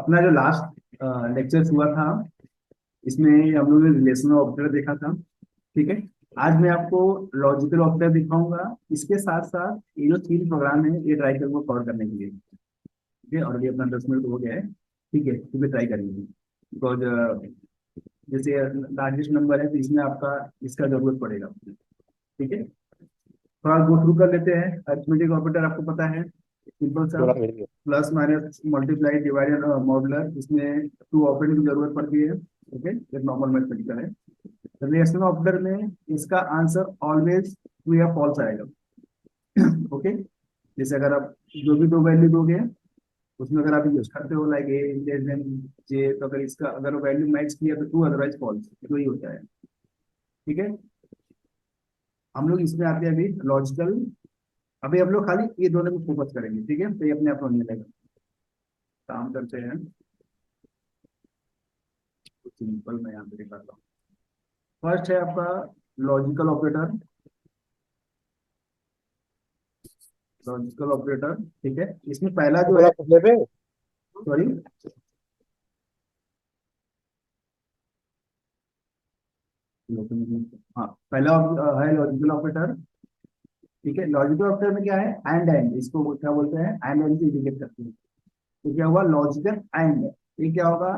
अपना जो last lecture हुआ था, इसमें हम लोगों ने रिलेशनल ऑपरेटर देखा था। ठीक है। आज मैं आपको लॉजिकल ऑपरेटर दिखाऊंगा। इसके साथ साथ ये जो तीन प्रोग्राम है ये ट्राई करूंगा कवर करने के लिए। ठीक है, ऑलरेडी अपना 10 मिनट हो गया है। ठीक है, तो ट्राई करेंगे बिकॉज जैसे लार्जेस्ट नंबर है तो इसमें आपका इसका जरूरत पड़ेगा। ठीक है, थोड़ा गो थ्रू कर लेते हैं। अरिथमेटिक ऑपरेटर आपको पता है, सिंपल सा। थोड़ा मिल गया। Plus minus multiply divided modular, इसमें टू ऑपरेटर की जरूरत पड़ती है। ओके, एक नॉर्मल मैथमेटिकल है। रिलेशनल ऑपरेटर में इसका आंसर ऑलवेज ट्रू या फॉल्स आएगा। ओके, जैसे अगर आप जो भी दो वैल्यू दोगे उसमें अगर आप यूज करते हो लाइक ए लेस देन जे, तो अगर इसका अगर वैल्यू मैच किया तो ट्रू, अदरवाइज फॉल्स, तो ही होता है। ठीक है, हम लोग इसमें आते हैं अभी लॉजिकल। अभी हम लोग खाली ये दोनों में फोकस करेंगे। ठीक है, तो ये अपने आप होने लगेगा। काम करते हैं, तो सिंपल मैं यहाँ पे दिखाता हूँ। फर्स्ट है आपका लॉजिकल ऑपरेटर। लॉजिकल ऑपरेटर, ठीक है, इसमें पहला तो जो बोला है, पिछले पे। सॉरी, हाँ, पहला है लॉजिकल ऑपरेटर। ठीक है, लॉजिकल ऑपरेटर में क्या है, एंड इसको क्या बोलते हैं, एंड से इंडिकेट करते हैं। तो क्या हुआ, लॉजिकल एंड। ये क्या होगा,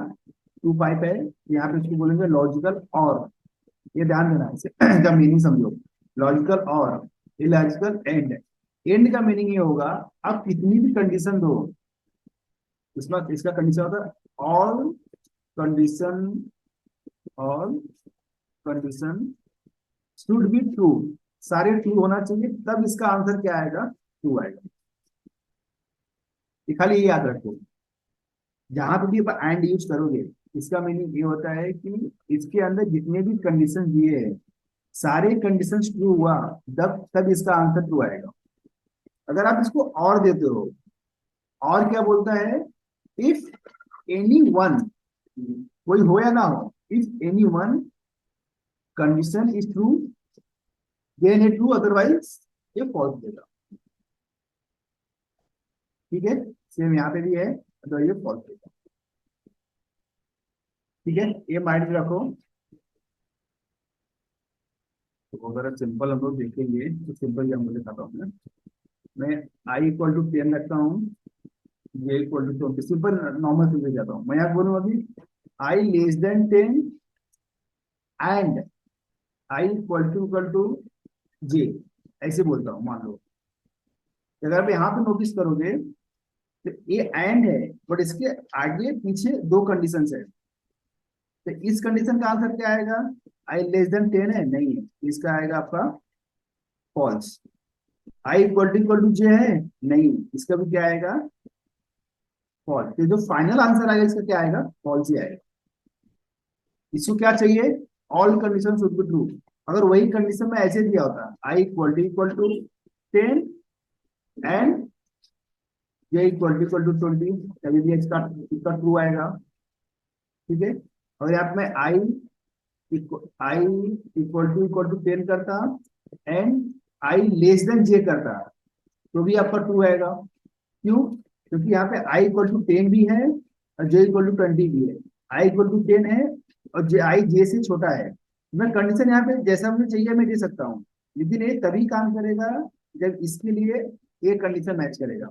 टू पाइप है, यहाँ पे इसको बोलेंगे लॉजिकल और। ये ध्यान देना, इसे का मीनिंग समझो। लॉजिकल और ये लॉजिकल एंड। एंड का मीनिंग ये होगा, आप कितनी भी कंडीशन दो, इसमें इसका कंडीशन होता है all condition, all condition should be true. सारे ट्रू होना चाहिए, तब इसका आंसर क्या आएगा, ट्रू आएगा। ये खाली ये याद रखो, जहां पे भी आप एंड यूज करोगे, इसका मीनिंग ये होता है कि इसके अंदर जितने भी कंडीशन दिए हैं, सारे कंडीशन ट्रू हुआ तब तब इसका आंसर ट्रू आएगा। अगर आप इसको और देते हो, और क्या बोलता है, इफ एनी वन, कोई हो या ना हो, if any one condition is true then a true, otherwise ये फॉल्स देगा। ठीक है, सेम यहाँ पे भी है, तो ये फॉल्स देगा। ठीक है, ये माइंड में रखो। तो अगर सिंपल हम लोग देखेंगे तो सिंपल हम लोग दिखाता हूँ मैं आई इक्वल टू 10 रखता हूँ, ये इक्वल टू 20, सिंपल नॉर्मल से जाता हूँ। मैं यहाँ बोलूँ अभी I less than 10 and I equal to J, ऐसे बोलता हूँ। मान लो अगर आप यहाँ पे नोटिस करोगे तो ये एंड है, बट इसके आगे पीछे दो कंडीशन है। तो इस कंडीशन का आंसर क्या आएगा, आई लेस देन 10 है, नहीं है, इसका आएगा आपका फॉल्स। आई इक्वल टू जे है, नहीं, इसका भी क्या आएगा, फॉल्स। तो जो फाइनल आंसर आएगा इसका क्या आएगा, फॉल्स ही आएगा। इसको क्या चाहिए, all condition should be true. अगर वही कंडीशन में ऐसे दिया होता, आई इक्वल टू 10 एंड ये इक्वल टू 20, तभी भी इसका इसका ट्रू आएगा। ठीक है, और यहाँ पे मैं आई इक्वल टू 10 करता एंड आई लेस देन जे करता, तो भी आपका ट्रू आएगा। क्यों, क्योंकि यहाँ पे आई इक्वल टू 10 भी है और जे इक्वल टू 20 भी है। आई इक्वल टू 10 है और जे आई जे से छोटा है। मैं कंडीशन यहाँ पे जैसा मुझे चाहिए मैं दे सकता हूँ, लेकिन ये तभी काम करेगा जब इसके लिए ये कंडीशन मैच करेगा।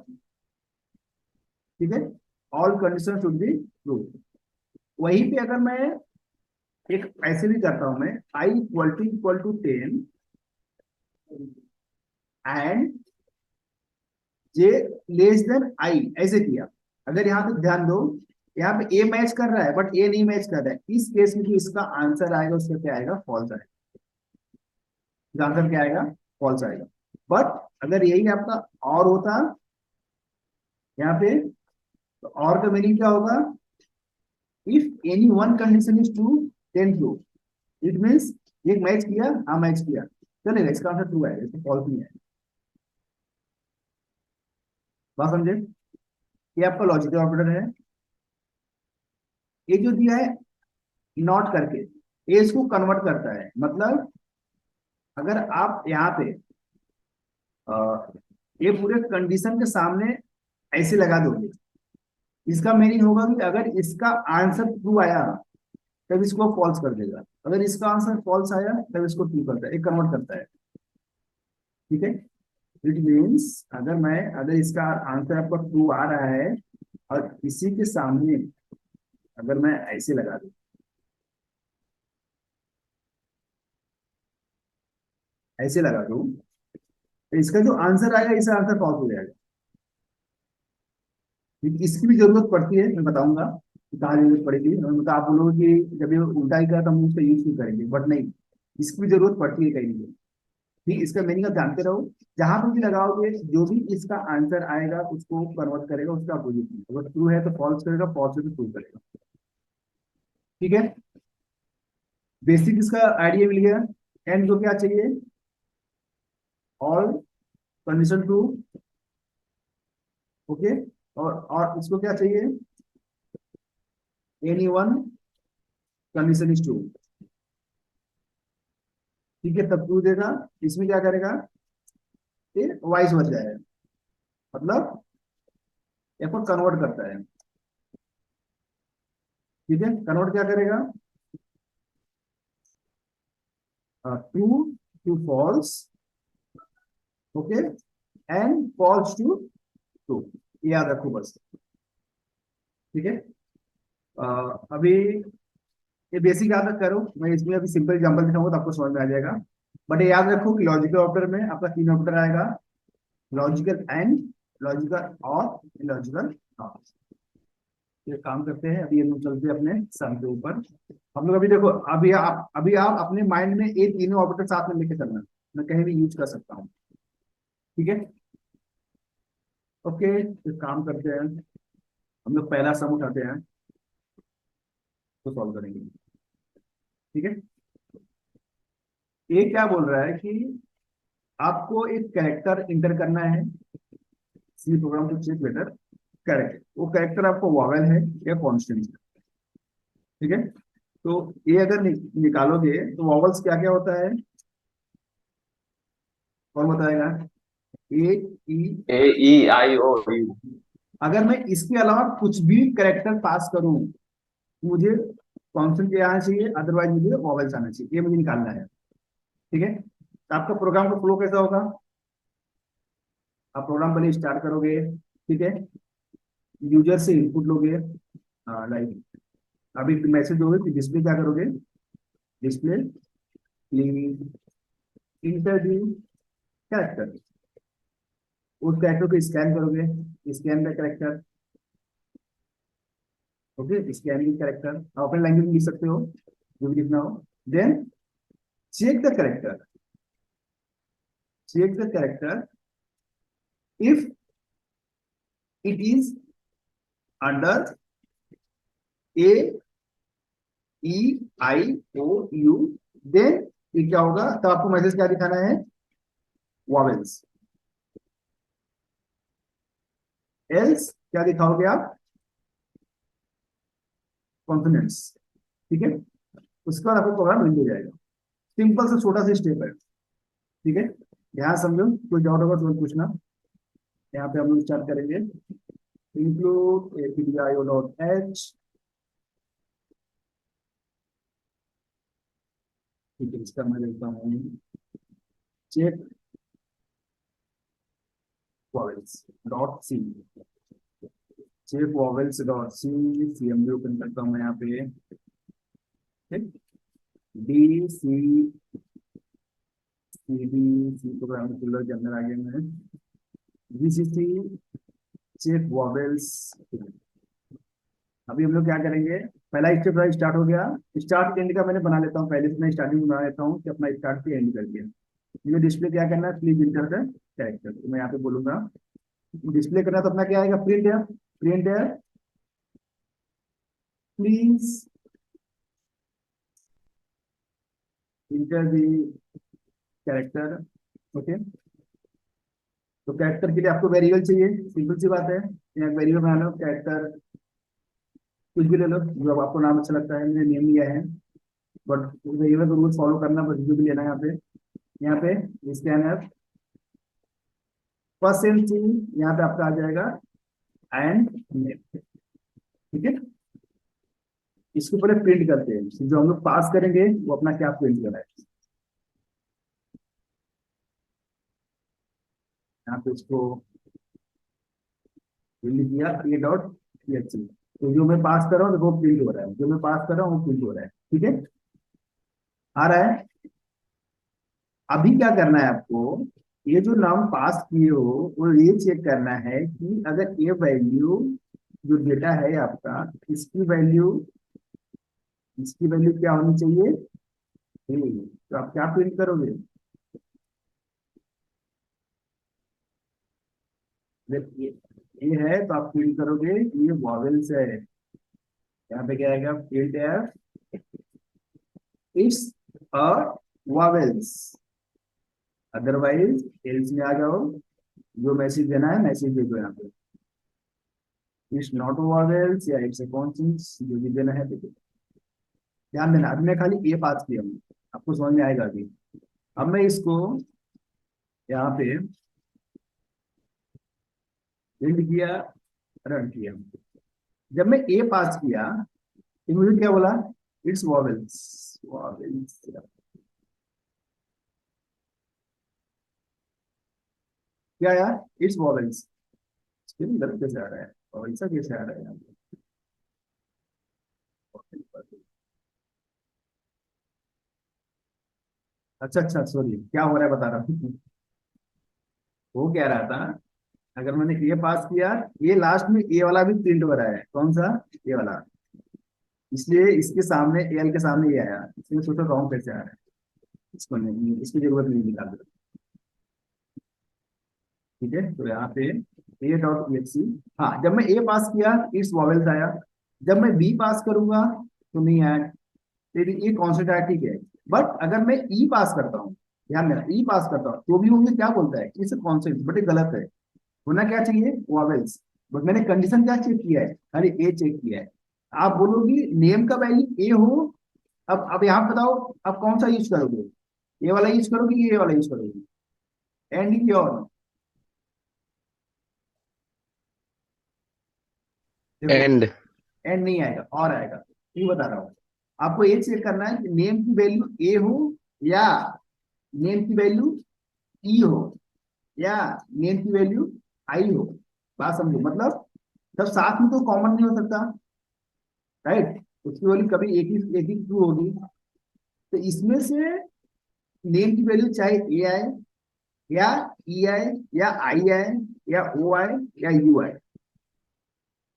ठीक है, all condition should be true. वहीं पे अगर मैं एक ऐसे भी करता हूं, मैं I equal to 10 and J less than I, ऐसे किया। अगर यहाँ पे ध्यान दो, यहाँ पे ए मैच कर रहा है बट ए नहीं मैच कर रहा है, इस केस में जो इसका आंसर आएगा उसका क्या आएगा, फॉल्स आएगा। इसका आंसर क्या आएगा, फॉल्स आएगा। बट अगर यही आपका और होता यहाँ पे, तो और का मीनिंग क्या होगा, if any one condition is true then true, it means ये मैच किया, हाँ मैच किया, चलेगा, इसका आंसर ट्रू आएगा, इसका फॉल्स नहीं है। बात समझे, ये आपका लॉजिकल ऑपरेटर है। ये जो दिया है नॉट करके, ये इसको कन्वर्ट करता है। मतलब अगर आप यहाँ पे अ, ये पूरे कंडीशन के सामने ऐसे लगा दोगे, इसका मीनिंग होगा कि अगर इसका आंसर ट्रू आया तब इसको फॉल्स कर देगा, अगर इसका आंसर फॉल्स आया तब इसको ट्रू करता है, एक कन्वर्ट करता है। ठीक है, इट मीन्स अगर इसका आंसर आपका ट्रू आ रहा है और इसी के सामने अगर मैं ऐसे लगा दूं, ऐसे लगा दूं, तो इसका जो आंसर आएगा इसका आंसर फॉल्स हो जाएगा। क्योंकि इसकी भी जरूरत पड़ती है, मैं बताऊंगा कि कहाँ जरूरत पड़ेगी, और मतलब आप बोलोगे कि जब ये उल्टा ही करा तो हम उसका यूज नहीं करेंगे, बट नहीं, इसकी भी जरूरत पड़ती है कहीं ना कहीं। ठीक, इसका मीनिंग आप जानते रहो, जहां पर भी लगाओगे जो भी इसका आंसर आएगा उसको कन्वर्ट करेगा उसका अपोजिट में, अगर ट्रू है तो फॉल्स करेगा, फॉल्स है तो ट्रू करेगा। ठीक है, बेसिक इसका आइडिया मिल गया। एंड को क्या चाहिए, ऑल कंडीशन ट्रू। ओके, और इसको क्या चाहिए, any one condition is true. ठीक है, तब ट्रू देगा, इसमें क्या करेगा, ये वाइस बच जाएगा, मतलब को कन्वर्ट करता है। ठीक है, कन्वर्ट क्या करेगा, true to false, okay, and false to true, याद रखो बस। ठीक है, अभी ये बेसिक याद रख करो, मैं इसमें अभी सिंपल एग्जांपल दिखाऊंगा तो आपको समझ में आ जाएगा। बट ये याद रखो कि लॉजिकल ऑपरेटर में आपका तीन ऑपरेटर आएगा, लॉजिकल एंड, लॉजिकल और लॉजिकल नॉट। ये काम करते हैं, अभी हम लोग चलते हैं अपने सम के ऊपर। हम लोग अभी देखो, अभी आप अपने माइंड में ये तीनों ऑपरेटर साथ में लेके चलना, मैं कहीं भी यूज कर सकता हूँ। ठीक है, ओके, तो काम करते हैं, हम लोग पहला सम उठाते हैं तो सॉल्व करेंगे। ठीक है, ये क्या बोल रहा है कि आपको एक कैरेक्टर इंटर करना है, C program to check letter character, वो कैरेक्टर आपको वॉवेल है या कॉन्स्टेंट है। ठीक है, तो ये अगर निकालोगे तो वॉवल्स क्या क्या होता है, कौन बताएगा, ए, ई। ए ई आई ओ यू। अगर मैं इसके अलावा कुछ भी कैरेक्टर पास करूं तो मुझे कॉन्स्टेंट क्या आना चाहिए, अदरवाइज मुझे वॉवल्स आना चाहिए, ये मुझे निकालना है। ठीक है, तो आपका प्रोग्राम का फ्लो कैसा होगा, आप प्रोग्राम पहले स्टार्ट करोगे। ठीक है, यूजर से इनपुट लोगे, लाइक अभी मैसेज होगे कि डिस्प्ले क्या करोगे, डिस्प्ले इंटरव्यू कैरेक्टर, उस कैरेक्टर को स्कैन करोगे, scan the character. Okay, scanning character आप अपने लैंग्वेज में लिख सकते हो, जो भी लिखना हो। Then check the character, check the character if it is under A, E, I, O, U, then ये क्या होगा, तो आपको मैसेज क्या दिखाना है, वॉवेल्स। एल्स क्या दिखाओगे आप, कॉन्फिडेंस। ठीक है, उसके बाद आपको प्रोग्राम मिल जाएगा, सिंपल सा छोटा सा स्टेप है। ठीक है, यहाँ समझो, कोई डाउट होगा तो पूछना। यहाँ पे हम लोग स्टार्ट करेंगे, इंक्लूड एपीडीआईओ डॉट एच। ठीक है, इसका मैं देखता हूँ, check vowels dot C, check vowels dot C, CMD open करता हूँ मैं यहाँ पे। ठीक, D C, C D, C program के अंदर आ गए मैं, जीसीसी, चेक वॉवेल्स। अभी हम लोग क्या करेंगे, पहला स्टेप स्टार्ट हो गया, स्टार्ट एंड का मैंने बना लेता हूँ, पहले से मैं स्टार्टिंग बना लेता हूँ कि अपना स्टार्ट से एंड कर दिया। मुझे डिस्प्ले क्या करना है, प्लीज इंटर द कैरेक्टर, तो मैं यहाँ पे बोलूंगा डिस्प्ले करना, तो अपना क्या आएगा, प्रिंट है, प्रिंट है please enter the character. Okay, तो कैरेक्टर के लिए आपको वेरिएबल चाहिए, सिंपल सी बात है, यहाँ वेरिएबल बना लो, कैरेक्टर कुछ भी ले लो जो आपको नाम अच्छा लगता है, मैंने नेम लिया है, बट वेरिएबल को रूल्स फॉलो करना, बस जो भी लेना है यहाँ पे। यहाँ पे स्कैनर परसेंट सी, यहाँ पे आपका आ जाएगा एंड नेम। ठीक है, इसको पहले प्रिंट करते हैं, जो हम लोग पास करेंगे वो अपना क्या प्रिंट कर रहा है। यहाँ पे इसको प्रिंट किया ए डॉट टीएक्सटी, तो जो मैं पास कर रहा हूँ वो प्रिंट हो रहा है, जो मैं पास कर रहा हूँ वो प्रिंट हो रहा है। ठीक है, आ रहा है। अभी क्या करना है आपको, ये जो नाम पास किए हो वो ये चेक करना है कि अगर ये वैल्यू जो डेटा है आपका, इसकी वैल्यू इसकी वैल्यू क्या होनी चाहिए, तो आप क्या प्रिंट करोगे। जब ये है तो आप प्रिंट करोगे ये वॉवेल्स है। यहाँ पे क्या आएगा, print F it's a vowels, otherwise else में आ जाओ, जो मैसेज देना है मैसेज दे दो यहाँ पे, इट्स नॉट वॉवेल्स या इट्स अ कॉन्स्टेंट, जो भी देना है देखो। ध्यान देना, अभी मैं खाली ए पास किया हूँ, आपको समझ में आएगा अभी। अब मैं इसको यहाँ पे प्रिंट किया, रन किया। जब मैं ए पास किया तो मुझे क्या बोला, इट्स वॉवेल्स, वॉवेल्स क्या आया, इट्स वॉवेल्स। गलत कैसे आ रहा है और ऐसा कैसे आ रहा है यहाँ पे? अच्छा अच्छा सॉरी, क्या हो रहा है बता रहा हूँ। वो कह रहा था, अगर मैंने ए पास किया, ये लास्ट में ए वाला भी प्रिंट हो रहा है, कौन सा, ए वाला, इसलिए इसके सामने एल के सामने ये आया, इसलिए सोचो रॉन्ग कैसे आ रहा है। इसको नहीं, इसकी जरूरत नहीं निकाल दो। ठीक है, तो यहाँ पे ए डॉट एक्सी, हाँ जब मैं ए पास किया इट्स वॉवेल्स आया, जब मैं बी पास करूंगा तो नहीं आया, फिर ये कॉन्सेप्ट आया, ठीक है। बट अगर मैं ई पास करता हूँ, ध्यान देना, ई पास करता हूँ तो भी मुझे क्या बोलता है, इट्स कॉन्सेप्ट, बट ये गलत है, होना क्या चाहिए वॉवेल्स। बट मैंने कंडीशन क्या चेक किया है, खाली ए चेक किया है। आप बोलोगी नेम का वैल्यू ए हो, अब यहाँ बताओ आप कौन सा यूज करोगे, ये वाला यूज करोगे ये वाला यूज करोगे, एंड और, देखो एंड। एंड नहीं आएगा और आएगा, ये बता रहा हूँ। आपको ये चेक करना है कि नेम की वैल्यू ए हो या नेम की वैल्यू ई हो या नेम की वैल्यू आई हो। बात समझो, मतलब सब साथ में तो कॉमन नहीं हो सकता, राइट, उसकी वैल्यू कभी एक ही ट्रू होगी। तो इसमें से नेम की वैल्यू चाहे ए आए या ई आए या आई आए या ओ आए या यू आए,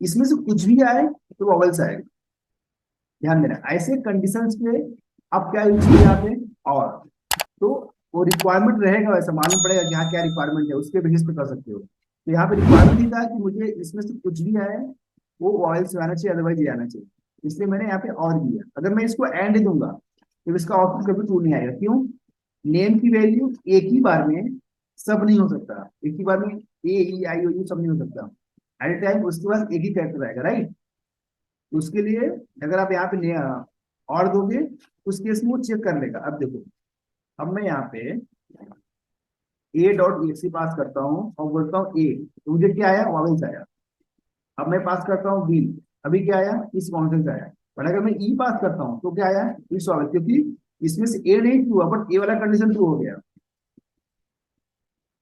इसमें से कुछ भी आए तो वॉवेल्स आएगा। ध्यान देना, ऐसे कंडीशंस पे आप क्या यूज किए यहाँ पे, और तो वो रिक्वायरमेंट रहेगा, वैसा मालूम पड़ेगा कि हाँ क्या रिक्वायरमेंट है, उसके बेसिस पे कर सकते हो। तो यहाँ पे रिक्वायरमेंट ही था कि मुझे इसमें से कुछ भी आए वो वॉवेल्स आना चाहिए, अदरवाइज ये आना चाहिए, इसलिए मैंने यहाँ पे और दिया। अगर मैं इसको एंड दूंगा तो इसका आउटपुट कभी ट्रू नहीं आएगा, क्यों, नेम की वैल्यू एक ही बार में सब नहीं हो सकता, एक ही बार में ए ई आई ओ यू सब नहीं हो सकता, एट टाइम उसके पास एक ही कैरेक्टर आएगा, राइट। उसके लिए अगर आप यहाँ पे और दोगे उस केस में वो चेक कर लेगा। अब देखो, अब मैं यहाँ पे ए डॉट एक्सी पास करता हूँ और बोलता हूँ ए, तो मुझे क्या आया, वॉवेल्स आया। अब मैं पास करता हूँ बी, अभी क्या आया, इस कॉन्सेप्ट आया। बट अगर मैं ई पास करता हूँ तो क्या आया, इस वॉवेल, क्योंकि इसमें से ए नहीं ट्रू हुआ बट ए वाला कंडीशन ट्रू हो गया।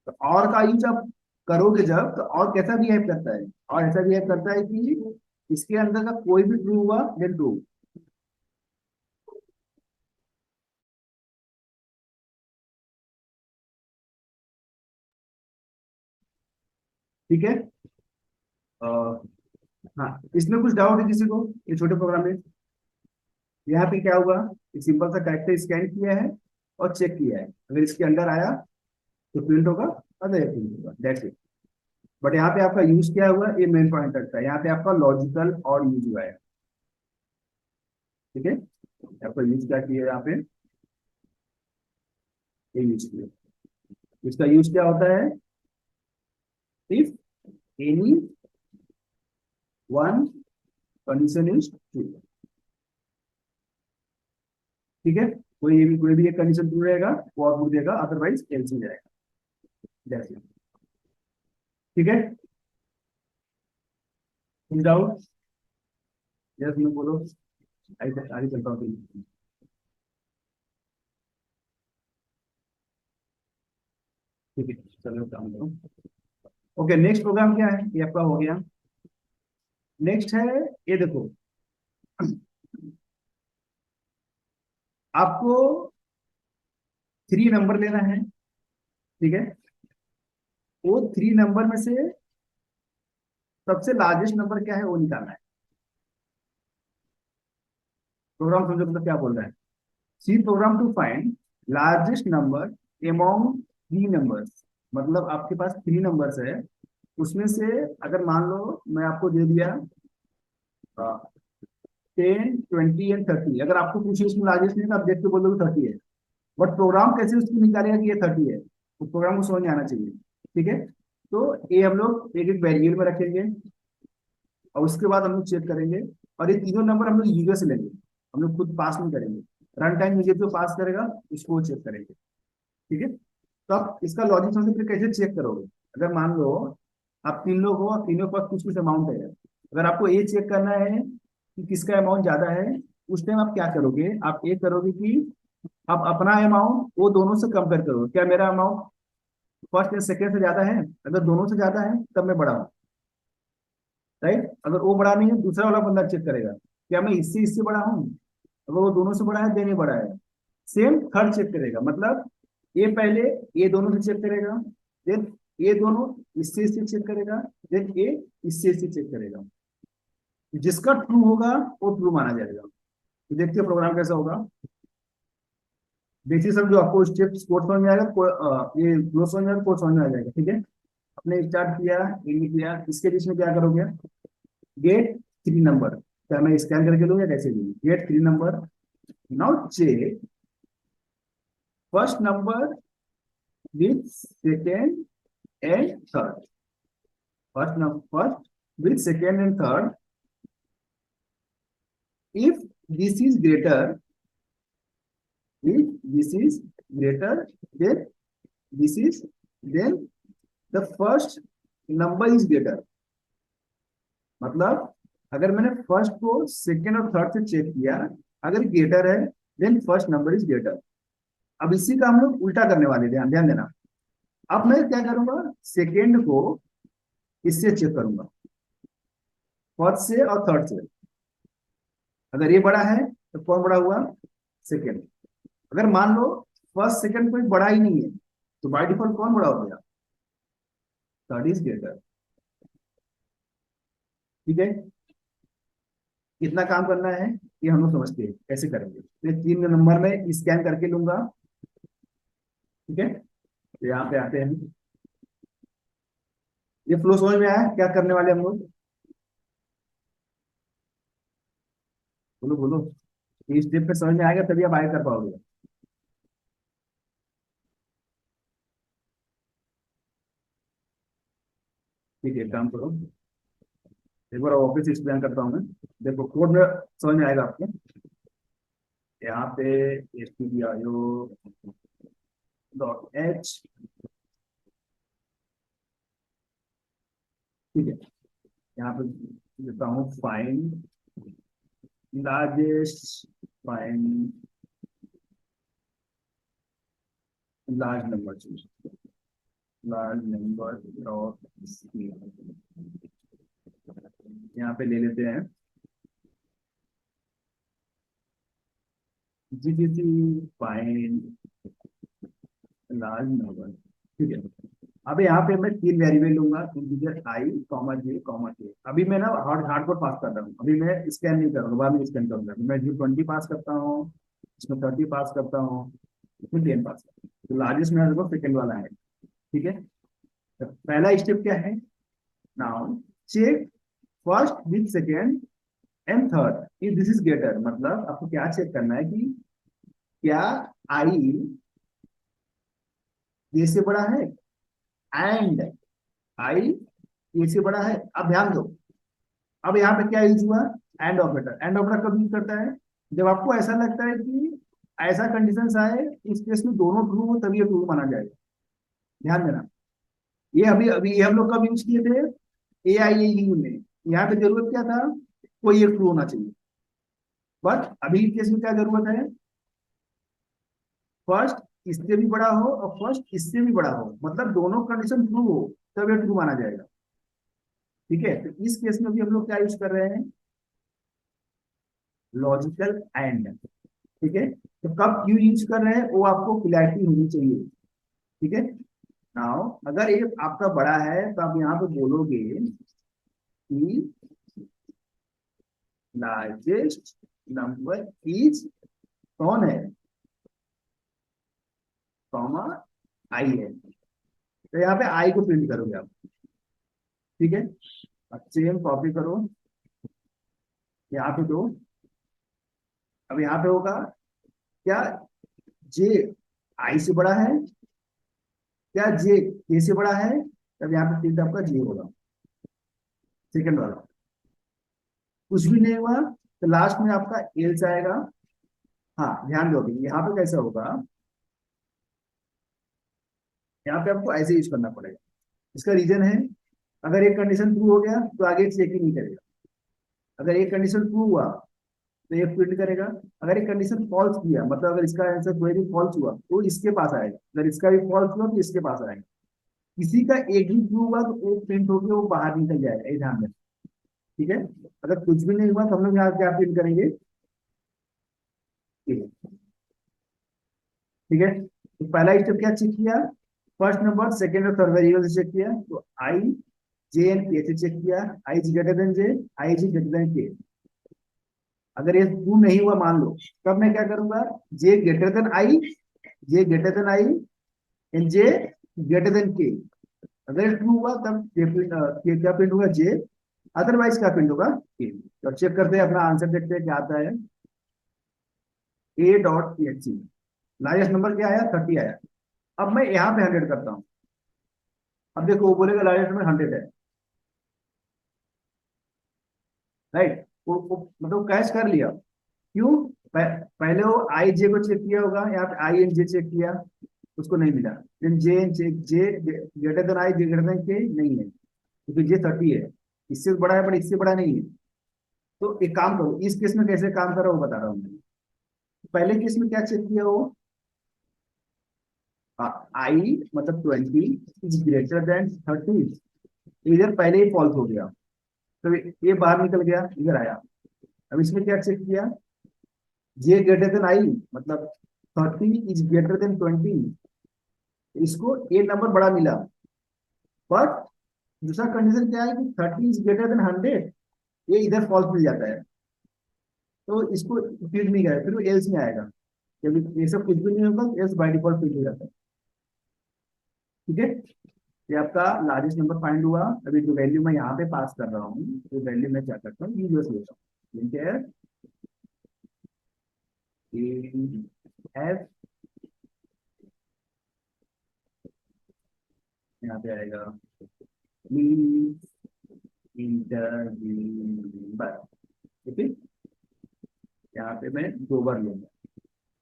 तो और का यूज आप करोगे जब, तो और कैसा बिहेव करता है, और ऐसा बिहेव करता है कि इसके अंदर का कोई भी ट्रू हुआ देन ट्रू। ठीक है, अ, हाँ इसमें कुछ डाउट है किसी को, ये छोटे प्रोग्राम में। यहाँ पे क्या हुआ, एक सिंपल सा कैरेक्टर स्कैन किया है और चेक किया है, अगर इसके अंदर आया तो प्रिंट होगा, अदर प्रिंट होगा, दैट्स इट। बट यहाँ पे आपका यूज क्या हुआ, ये मेन पॉइंट रखता है, यहाँ पे आपका लॉजिकल और यूज हुआ है। ठीक है, आपका यूज क्या किया यहाँ पे, ये यूज किया। इसका यूज क्या होता है, if any one condition is true. ठीक है, कोई भी एक कंडीशन ट्रू रहेगा वो आउटपुट देगा, अदरवाइज एल्स हो जाएगा, दैट्स इट। ठीक है, डाउट। यस में बोलो, आगे आगे चलता हूँ। ठीक है, चलो काम करो। ओके, नेक्स्ट प्रोग्राम क्या है, ये आपका हो गया। नेक्स्ट है, ये देखो, आपको 3 नंबर लेना है, ठीक है। वो 3 नंबर में से सबसे लार्जेस्ट नंबर क्या है वो निकालना है। प्रोग्राम समझो मतलब क्या बोल रहा है। C program to find largest number among 3 numbers. मतलब आपके पास 3 नंबर्स है, उसमें से अगर मान लो मैं आपको दे दिया 10, 20 एंड 30, अगर आपको पूछे इसमें लार्जेस्ट नहीं तो आप देख के बोल दो 30 है। बट प्रोग्राम कैसे उसको निकालेगा कि ये 30 है, तो प्रोग्राम को समझ में आना चाहिए, ठीक है। तो ये हम लोग एक एक वेरिएबल में रखेंगे, और उसके बाद हम लोग चेक करेंगे। और ये तीनों नंबर हम लोग यूजर से लेंगे, हम लोग खुद पास नहीं करेंगे। रन टाइम यूजर जो पास करेगा उसको चेक करेंगे, ठीक है। तो आप इसका लॉजिक समझे फिर कैसे चेक करोगे। अगर मान लो आप 3 लोग हो, तीनों के पास कुछ कुछ अमाउंट है, अगर आपको ये चेक करना है कि किसका अमाउंट ज्यादा है, उस टाइम आप क्या करोगे, आप ये करोगे कि आप अपना अमाउंट वो दोनों से कंपेयर करोगे, क्या मेरा अमाउंट फर्स्ट या सेकंड से ज्यादा है। अगर दोनों से ज्यादा है तब मैं बड़ा हूँ, राइट। अगर वो बड़ा नहीं है, दूसरा वाला बंदा चेक करेगा क्या मैं इससे इससे बड़ा हूँ। अगर वो दोनों से बड़ा है देन ये बड़ा है। सेम थर्ड चेक करेगा, मतलब ये पहले ये दोनों से चेक करेगा, देन ये दोनों इससे इससे चेक करेगा, देन ये इससे इससे चेक करेगा। जिसका ट्रू होगा वो ट्रू माना जाएगा। तो देखते हैं प्रोग्राम कैसा होगा। देखिए सब जो आपको स्टेप्स कोड समझ में आएगा, ये फ्लो समझ में आएगा, कोड समझ में आ जाएगा, ठीक है। आपने स्टार्ट किया, ये किया, इसके बीच में क्या करोगे, गेट 3 नंबर, क्या मैं स्कैन करके दूंगा कैसे दूंगा, get 3 number. Now check first number with second and third. First with second and third, if this is greater, if this is greater then this is, then the first number is greater। मतलब अगर मैंने first को second और third से check किया, अगर greater है then first number is greater. अब इसी का हम लोग उल्टा करने वाले, ध्यान ध्यान देना। अब मैं क्या करूंगा, सेकेंड को इससे चेक करूंगा, फर्स्ट से और थर्ड से। अगर ये बड़ा है तो कौन बड़ा हुआ, सेकेंड। अगर मान लो फर्स्ट सेकंड कोई बड़ा ही नहीं है, तो बाय डिफॉल्ट कौन बड़ा हो गया, थर्ड इज ग्रेटर, ठीक है। कितना काम करना है ये हम लोग समझते हैं कैसे करेंगे। तो 3 नंबर में स्कैन करके लूंगा, ठीक है। तो यहाँ पे आते हैं, ये फ्लो समझ में आया क्या करने वाले हम लोग, बोलो बोलो। ये स्टेप पे समझ में आएगा तभी आप आगे कर पाओगे। ठीक है, काम करो, एक बार ऑफिस एक्सप्लेन करता हूँ मैं। देखो कोड में समझ में आएगा आपको। यहाँ पे stdio.h, ठीक है। यहाँ पे देता हूँ find largest, find large number, large number dot, यहाँ पे ले लेते हैं जीटीसी फाइंड लार्ज नंबर, ठीक है। अब यहाँ पे मैं 3 वेरिएबल लूंगा, इंटीजर आई कॉमा जे कॉमा के। अभी मैं ना हार्ड कोड पास कर रहा हूँ, अभी मैं स्कैन नहीं करूँगा, बाद में स्कैन करूंगा। मैं जो 20 पास करता हूँ, इसमें 30 पास करता हूँ, इसमें 10 पास करता हूँ। तो लार्जेस्ट में देखो सेकेंड वाला है, ठीक है। तो पहला स्टेप क्या है, now check first with second and third if this is greater. मतलब आपको क्या चेक करना है कि क्या आई ये से बड़ा है एंड आई ये से बड़ा है। अब ध्यान दो, अब यहाँ पे क्या यूज हुआ, एंड ऑपरेटर। एंड ऑपरेटर कब यूज करता है, जब आपको ऐसा लगता है कि ऐसा कंडीशन आए इस केस में दोनों ट्रू हो तभी ये ट्रू माना जाएगा। ध्यान देना, ये अभी अभी ये हम लोग कब यूज किए थे, ए आई ए यू में। यहाँ पे जरूरत क्या था, कोई एक ट्रू होना चाहिए। बट अभी केस में क्या जरूरत है, फर्स्ट इससे भी बड़ा हो और फर्स्ट इससे भी बड़ा हो, मतलब दोनों कंडीशन ट्रू हो, तब ये ट्रू माना जाएगा। ठीक है, तो इस केस में भी हम लोग क्या यूज कर रहे हैं, लॉजिकल एंड। ठीक है, तो कब क्यों यूज कर रहे हैं वो आपको क्लैरिटी होनी चाहिए। ठीक है, नाउ अगर एक आपका बड़ा है तो आप यहाँ पे बोलोगे कि लार्जेस्ट नंबर इज कौन है, कॉमा आई है, तो यहाँ पे आई को प्रिंट करोगे आप। ठीक है, अब सेम कॉपी करो, यहाँ पे दो। अब यहाँ पे होगा क्या, जे आई से बड़ा है, क्या जे के से बड़ा है, तब यहाँ पे प्रिंट आपका जे होगा, सेकंड वाला। कुछ भी नहीं हुआ तो लास्ट में आपका एल्स आएगा। हाँ ध्यान दोगे यहाँ पे कैसा होगा, यहाँ पे आपको ऐसे यूज करना पड़ेगा। इसका रीजन है, अगर एक कंडीशन ट्रू हो गया तो आगे चेक ही नहीं करेगा। अगर एक कंडीशन ट्रू हुआ तो ये प्रिंट करेगा। अगर एक कंडीशन फॉल्स किया, मतलब अगर इसका आंसर कोई भी फॉल्स हुआ तो इसके पास आएगा, अगर इसका भी फॉल्स हुआ तो इसके पास आएगा। किसी का एक भी ट्रू हुआ तो वो प्रिंट होकर वो बाहर निकल जाएगा, ये ध्यान में। ठीक है, अगर कुछ भी नहीं हुआ तो हम लोग यहाँ क्या प्रिंट करेंगे, ठीक है। तो पहला स्टेप क्या चेक किया, फर्स्ट नंबर सेकंड और थर्ड वेरिएबल से चेक किया, तो आई जे एंड के से चेक किया, आई जी ग्रेटर देन जे, आई जी ग्रेटर देन के। अगर ये ट्रू नहीं हुआ मान लो, तब मैं क्या करूंगा, J greater than I, J greater than I and J greater than K. अगर ट्रू हुआ तब के क्या प्रिंट होगा, जे, अदरवाइज क्या प्रिंट होगा, के। तो चेक करते हैं, अपना आंसर देखते हैं क्या आता है, A dot P H C. Largest number क्या आया, 30 आया। अब मैं यहाँ पे 100 करता हूँ। अब देखो वो बोलेगा लार्जेस्ट नंबर 100 है, राइट। वो मतलब कैच कर लिया। क्यों, पहले वो आई जे को चेक किया होगा, यहाँ पे आई एन जे चेक किया, उसको नहीं मिला। Then J N check, J greater than I, J greater than K, नहीं है क्योंकि जे 30 है, इससे बड़ा है बट इससे बड़ा नहीं है। तो एक काम करो, इस केस में कैसे काम करो वो बता रहा हूँ मैं। पहले केस में क्या चेक किया वो, आई मतलब 20 इज ग्रेटर देन 30, इधर पहले ही फॉल्स हो गया, तो ये बाहर निकल गया, इधर आया। अब इसमें क्या चेक किया, जे ग्रेटर देन आई मतलब 30 इज ग्रेटर देन 20, इसको ए नंबर बड़ा मिला। बट दूसरा कंडीशन क्या है कि 30 इज ग्रेटर देन 100, ये इधर फॉल्स मिल जाता है, तो इसको फील्ड नहीं गया, फिर वो एल्स में आएगा। जब ये सब कुछ भी नहीं होगा तो एल्स बाय डिफॉल्ट फील्ड हो जाता है। ठीक है, ये आपका लार्जेस्ट नंबर फाइंड हुआ। अभी जो वैल्यू मैं यहाँ पे पास कर रहा हूँ, तो वैल्यू मैं क्या करता हूँ, यूजर्स लेता हूँ। ठीक है, एफ, यहाँ पे आएगा प्लीज इंटरव्यू। ठीक है, यहाँ पे मैं 2 बार लूंगा,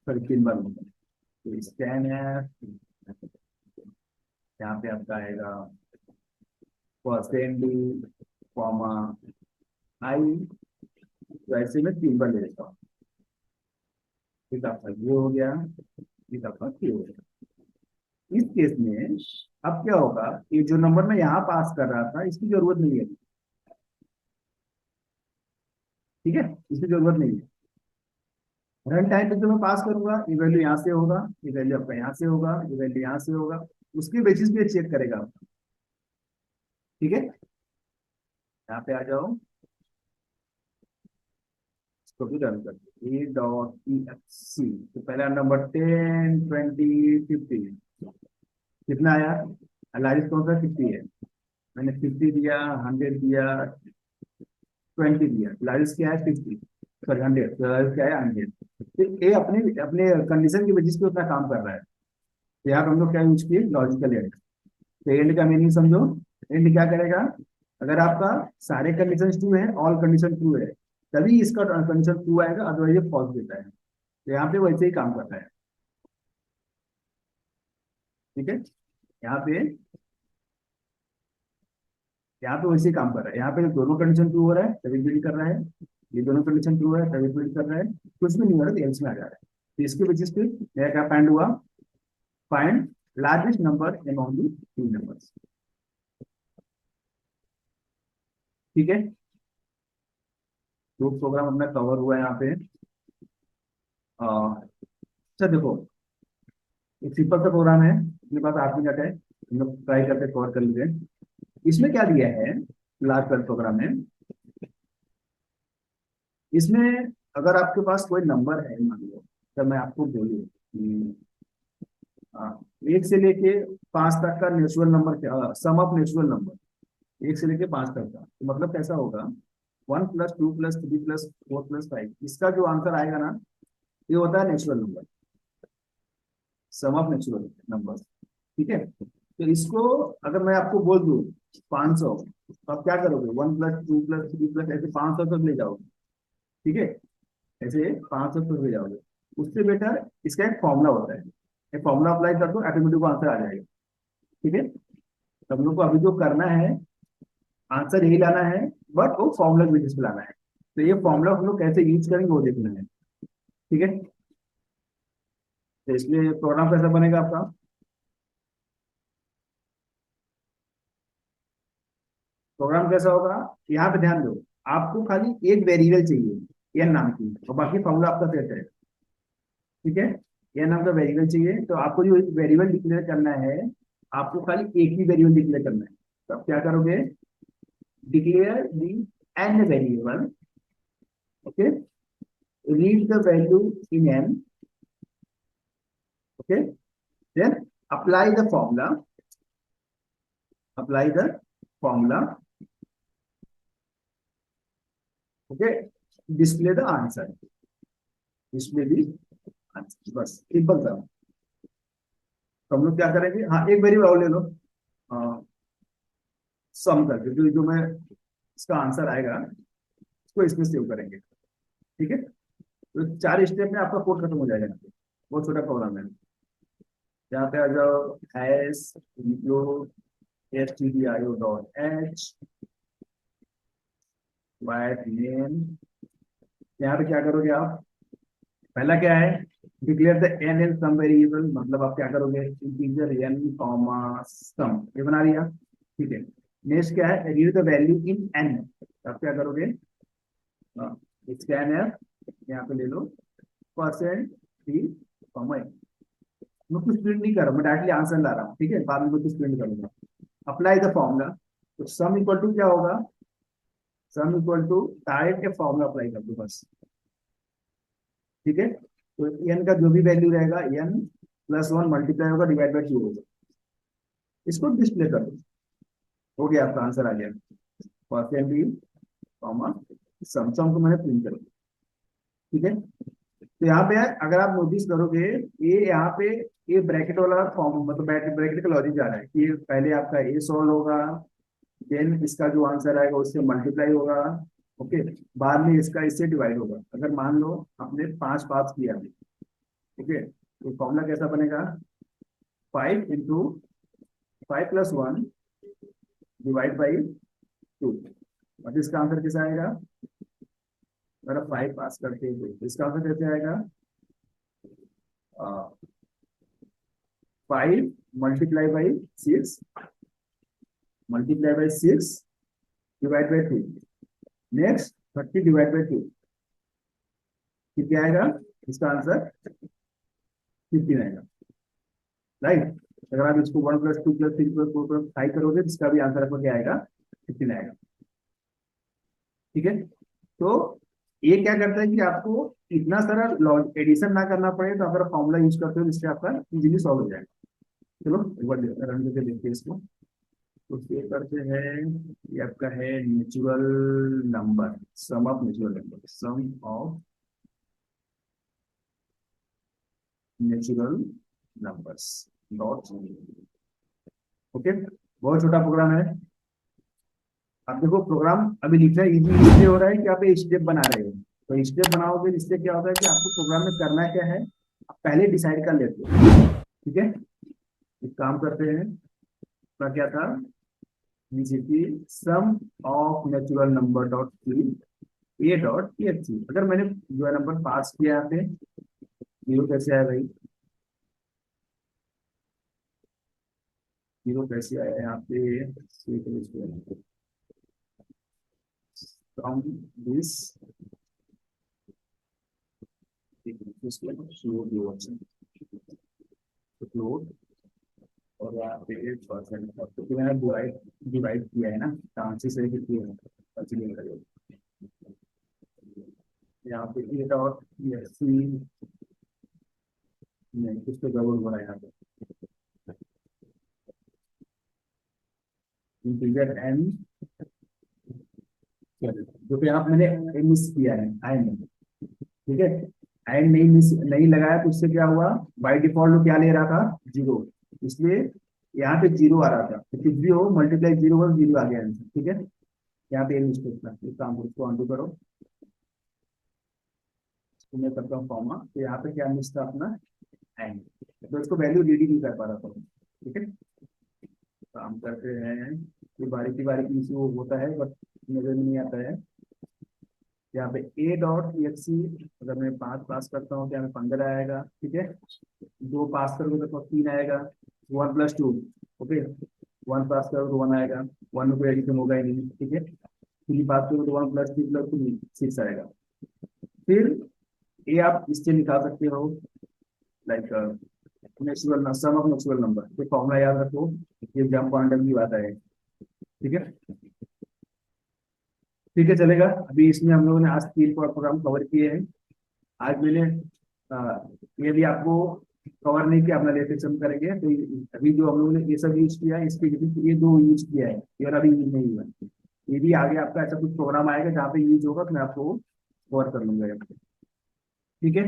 सॉरी 3 बार लूंगा। तो स्कैन है, यहाँ पे आपका आएगा परसेंट कॉमा आई, तो ऐसे में 3 बार ले लेता हूँ। ठीक है, आपका ये हो गया, ठीक है, आपका ये हो गया। इस केस में अब क्या होगा, ये जो नंबर मैं यहाँ पास कर रहा था इसकी जरूरत नहीं है। ठीक है, इसकी जरूरत नहीं है। रन टाइम पे जो मैं पास करूंगा, ये वैल्यू यहाँ से होगा, ये वैल्यू आपका यहाँ से होगा, ये वैल्यू यहाँ से होगा, उसके बेसिस पे चेक करेगा। ठीक है, यहाँ पे आ जाओ, इसको भी रन कर ए डॉट ई एफ सी। तो पहला नंबर 10, 20, 50 कितना आया, लाइस कौन सा 50 है, मैंने 50 दिया, 100 दिया, 20 दिया, लाइस क्या है 50, सॉरी 100, तो लाइस क्या है 100। तो ये अपने अपने कंडीशन की बेसिस पे उतना काम कर रहा है। तो यहाँ पे हम लोग क्या यूज किए, लॉजिकल एंड। तो एंड का मीनिंग समझो, एंड क्या करेगा, अगर आपका सारे कंडीशन ट्रू है, ऑल कंडीशन ट्रू है, तभी इसका कंडीशन ट्रू आएगा, अदरवाइज ये फॉल्स देता है। तो यहाँ पे वैसे ही काम करता है। ठीक है, यहाँ पे यहाँ पे वैसे ही काम कर रहा है, यहाँ पे दोनों कंडीशन ट्रू हो रहा है तभी बिल्ड कर रहा है, ये दोनों कंडीशन ट्रू है तभी बिल्ड कर रहा है, कुछ भी नहीं हो रहा है एल्स में आ जा रहा है। तो इसके बेसिस पे मेरा क्या फाइंड हुआ, find largest number among the two numbers. ठीक है, तो प्रोग्राम अपना कवर हुआ है यहाँ पे। अच्छा देखो, एक सिंपल सा प्रोग्राम है, अपने पास 8 मिनट है, हम लोग ट्राई करके कवर कर लीजिए। इसमें क्या दिया है, लास्ट वाले प्रोग्राम में, इसमें अगर आपके पास कोई नंबर है, मान लो तो मैं आपको बोलूँ कि 1 से लेके 5 तक का natural number, sum of natural number 1 से लेके 5 तक का, तो मतलब कैसा होगा, 1 + 2 + 3 + 4 + 5, इसका जो आंसर आएगा ना, ये होता है natural number, sum of natural number. ठीक है, तो इसको अगर मैं आपको बोल दूं 500, तो आप क्या करोगे, 1 + 2 + 3 ऐसे 500 तक ले जाओगे। ठीक है, ऐसे 500 तक ले जाओगे। उससे बेटर इसका एक फॉर्मूला होता है, एक फॉर्मूला अप्लाई कर दो, ऑटोमेटिक आंसर आ जाएगा। ठीक है, तो हम लोग को अभी जो करना है, आंसर यही लाना है, बट वो फॉर्मूला बेसिस पे लाना है। तो ये फॉर्मूला हम लोग कैसे यूज करेंगे वो देखना है। ठीक है, तो इसलिए प्रोग्राम कैसा बनेगा आपका, प्रोग्राम कैसा होगा, यहाँ पे ध्यान दो, आपको खाली एक वेरिएबल चाहिए एन नाम की, और बाकी फॉर्मूला आपका सेट है। ठीक है, एन नाम का वेरिएबल चाहिए, तो आपको जो वेरिएबल डिक्लेयर करना है, आपको खाली एक ही वेरिएबल डिक्लेयर करना है। तो आप क्या करोगे, declare the N variable, okay, read the value in N, okay, then apply the formula, apply the formula, okay, display the answer, display the answer, बस सिंपल था। तो हम लोग क्या करेंगे, हाँ एक वेरिएबल और ले लो, सम करके, जो जो मैं इसका आंसर आएगा उसको इसमें सेव करेंगे। ठीक है, तो 4 स्टेप में आपका कोड खत्म हो जाएगा यहाँ पे, बहुत छोटा प्रोग्राम है। यहाँ पे आ जाओ, S include stdio.h white name, यहाँ पे क्या करोगे आप, पहला क्या है, declare the N in sum variable, मतलब आप क्या करोगे, इंटीजर एन कॉमा सम, ये बना लिया। ठीक है, नेक्स्ट क्या है, read the value in N, आप क्या करोगे, स्कैन एफ, यहाँ पे ले लो, परसेंट थ्री कॉमा, मैं कुछ प्रिंट नहीं कर रहा हूँ, मैं डायरेक्टली आंसर ला रहा हूँ। ठीक है, बाद में मैं कुछ प्रिंट करूंगा। अप्लाई द फॉर्मूला, तो सम इक्वल टू क्या होगा, सम इक्वल टू डायरेक्ट के फॉर्मूला अप्लाई कर दो बस। ठीक है, तो एन का जो भी वैल्यू रहेगा, n + 1 मल्टीप्लाई होगा, डिवाइड बाई 2 होगा, इसको डिस्प्ले कर दो, हो गया, आपका आंसर आ गया, परसेंट बी कॉमा सम, सम को मैंने प्रिंट कर दिया। ठीक है, तो यहाँ पे अगर आप नोटिस करोगे, ये यहाँ पे ये ब्रैकेट वाला फॉर्म, मतलब ब्रैकेट का लॉजिक जा रहा है कि ये पहले आपका ए सॉल्व होगा, देन इसका जो आंसर आएगा उससे मल्टीप्लाई होगा, ओके, बाद में इसका इससे डिवाइड होगा। अगर मान लो आपने 5 पास किया, ओके, तो फॉर्मूला कैसा बनेगा, 5 × 5 + 1 डिवाइड बाई 2, और इसका आंसर कैसा आएगा, अगर 5 पास करते हैं तो इसका आंसर कैसे आएगा, 5 multiply by 6 divide by 2, next 30 divide by 2, कितना आएगा, इसका आंसर 15 आएगा, राइट। अगर आप इसको 1 + 2 + 3 + 4 + 5 करोगे, तो इसका भी आंसर आपको क्या आएगा, 15 आएगा। ठीक है, तो ये क्या करता है कि आपको इतना सारा एडिशन ना करना पड़े, तो अगर फॉर्मूला यूज करते हो जिससे आपका इजीली सॉल्व हो जाएगा। चलो एक बार रन करके देखते हैं इसको, तो ये करते हैं, ये आपका है natural number, sum of natural number, sum of natural numbers dot, okay, बहुत छोटा प्रोग्राम है। आप देखो प्रोग्राम अभी लिखना इजी इसलिए हो रहा है कि आप ये स्टेप बना रहे हो, तो स्टेप बनाओगे इससे क्या होता है कि आपको प्रोग्राम में करना क्या है, आप पहले डिसाइड कर लेते हो। ठीक है, एक काम करते हैं, क्या क्या था, which is the sum of natural number dot q a dot P H C. अगर मैंने जो है नंबर पास किया यहाँ पे, जीरो कैसे आया भाई, जीरो कैसे आया यहाँ पे, फ्रॉम दिस फ्लोट, और यहाँ पे 8% क्योंकि मैंने डिवाइड डिवाइड किया है ना, चांसेस है कि किया है, कंसीडर करिए। यहाँ पे ए डॉट सी नहीं, कुछ तो गड़बड़ हो रहा है यहाँ पे, इंटीजर एन, जो कि यहाँ पे मैंने मिस किया है एन, ठीक है, एंड नहीं मिस नहीं लगाया तो उससे क्या हुआ, बाय डिफॉल्ट क्या ले रहा था, जीरो, इसलिए यहाँ पे जीरो आ रहा था, तो कुछ भी हो मल्टीप्लाई जीरो और जीरो आ गया आंसर, ठीक है। यहाँ पे मिस्टेक था, इस काम को इसको अनडू करो, इसको मैं करता हूँ कॉमा, तो यहाँ पे क्या मिस था अपना, एंड, तो इसको वैल्यू रीड ही नहीं कर पा रहा था, ठीक है। काम करते हैं, ये बारीकी बारीकी इशू होता है बट नजर नहीं आता है। यहाँ पे ए डॉट एक्स सी, अगर मैं 5 पास करता हूँ तो यहाँ पे 15 आएगा, ठीक है, 2 पास करोगे तो 3 आएगा, 1+2, ओके, 1 पास करोगे तो 1 आएगा, 1 में कोई एडिशन होगा ही नहीं, ठीक है, 3 पास करोगे तो 1+3+2 6 आएगा। फिर ए आप इससे निकाल सकते हो, like natural sum of natural number, तो फॉर्मूला याद रखो, ये एग्जाम पॉइंट ऑफ व्यू आता है, ठीक है। ठीक है, चलेगा। अभी इसमें हम लोगों ने आज 3 प्रोग्राम कवर किए हैं। आज मैंने ये भी आपको कवर नहीं किया, अपना लेते सेक्शन करेंगे, तो अभी जो हम लोगों ने ये सब यूज किया है, इसके ये 2 यूज किया है, ये वाला अभी यूज नहीं हुआ, ये भी आगे आपका ऐसा कुछ प्रोग्राम आएगा जहाँ पे यूज होगा तो मैं आपको कवर कर लूंगा, ठीक है।